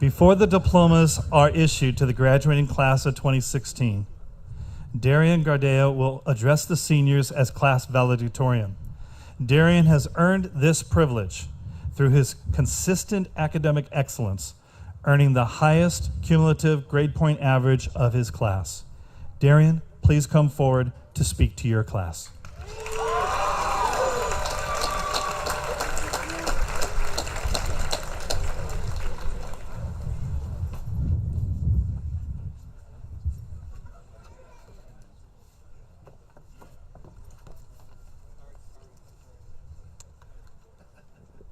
Before the diplomas are issued to the graduating class of 2016, Darrian Gardea will address the seniors as class valedictorian. Darrian has earned this privilege through his consistent academic excellence, earning the highest cumulative grade point average of his class. Darrian, please come forward to speak to your class.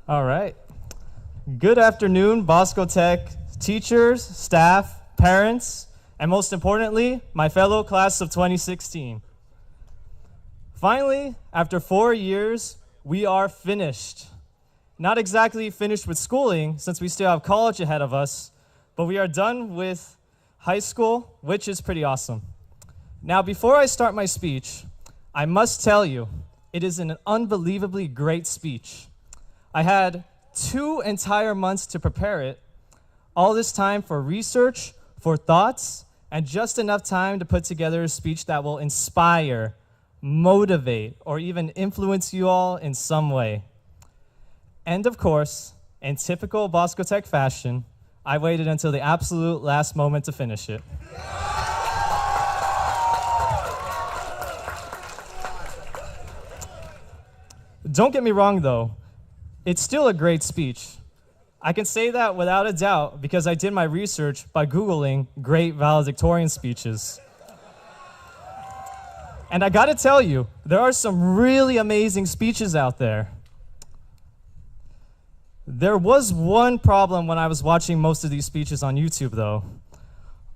All right. Good afternoon, Bosco Tech teachers, staff, parents, and most importantly, my fellow class of 2016. Finally, after 4 years, we are finished. Not exactly finished with schooling, since we still have college ahead of us, but we are done with high school, which is pretty awesome. Now, before I start my speech, I must tell you, it is an unbelievably great speech. I had 2 entire months to prepare it, all this time for research, for thoughts, and just enough time to put together a speech that will inspire, motivate, or even influence you all in some way. And of course, in typical Bosco Tech fashion, I waited until the absolute last moment to finish it. Don't get me wrong though, it's still a great speech. I can say that without a doubt because I did my research by Googling great valedictorian speeches. And I gotta tell you, there are some really amazing speeches out there. There was one problem when I was watching most of these speeches on YouTube though.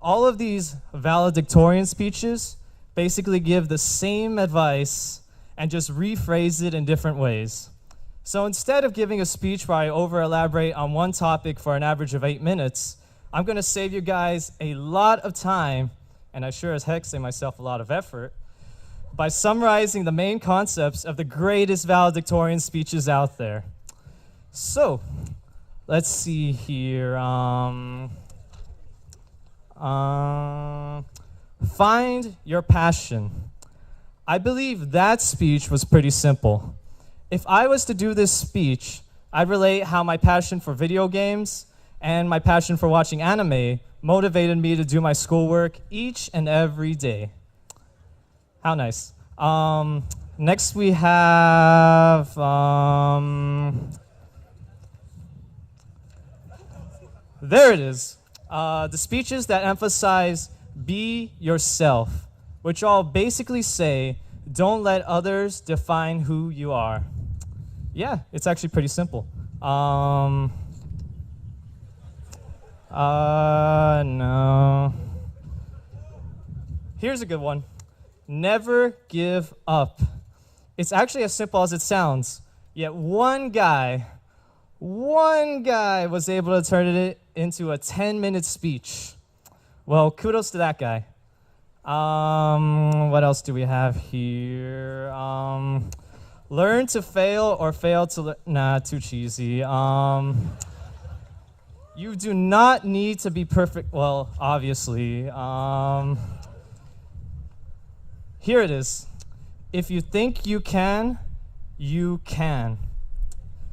All of these valedictorian speeches basically give the same advice and just rephrase it in different ways. So instead of giving a speech where I over-elaborate on one topic for an average of 8 minutes, I'm gonna save you guys a lot of time, and I sure as heck save myself a lot of effort, by summarizing the main concepts of the greatest valedictorian speeches out there. So, let's see here. Find your passion. I believe that speech was pretty simple. If I was to do this speech, I'd relate how my passion for video games and my passion for watching anime motivated me to do my schoolwork each and every day. How nice. Next we have, there it is. The speeches that emphasize be yourself, which all basically say, don't let others define who you are. Yeah, it's actually pretty simple. No. Here's a good one. Never give up. It's actually as simple as it sounds, yet one guy was able to turn it into a 10-minute speech. Well, kudos to that guy. What else do we have here? Learn to fail or fail to learn. Nah, too cheesy. You do not need to be perfect. Well, obviously. Here it is. If you think you can, you can.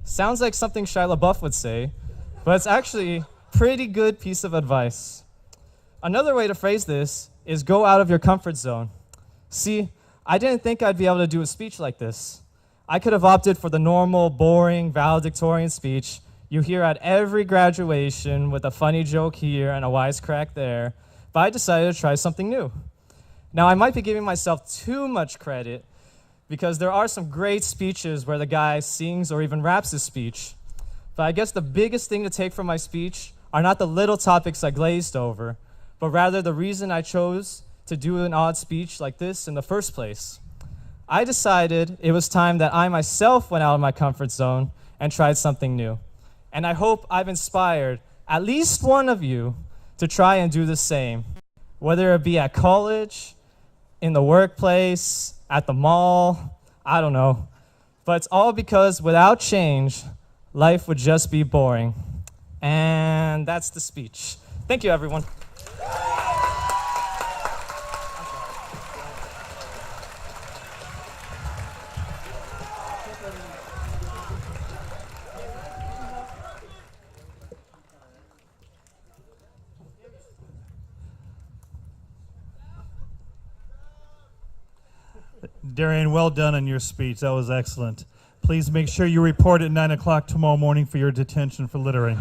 Sounds like something Shia LaBeouf would say, but it's actually a pretty good piece of advice. Another way to phrase this is go out of your comfort zone. See, I didn't think I'd be able to do a speech like this. I could have opted for the normal, boring valedictorian speech you hear at every graduation with a funny joke here and a wisecrack there, but I decided to try something new. Now, I might be giving myself too much credit because there are some great speeches where the guy sings or even raps his speech, but I guess the biggest thing to take from my speech are not the little topics I glazed over, but rather the reason I chose to do an odd speech like this in the first place. I decided it was time that I myself went out of my comfort zone and tried something new. And I hope I've inspired at least one of you to try and do the same, whether it be at college, in the workplace, at the mall, I don't know. But it's all because without change, life would just be boring. And that's the speech. Thank you, everyone. Darrian, well done on your speech. That was excellent. Please make sure you report at 9 o'clock tomorrow morning for your detention for littering.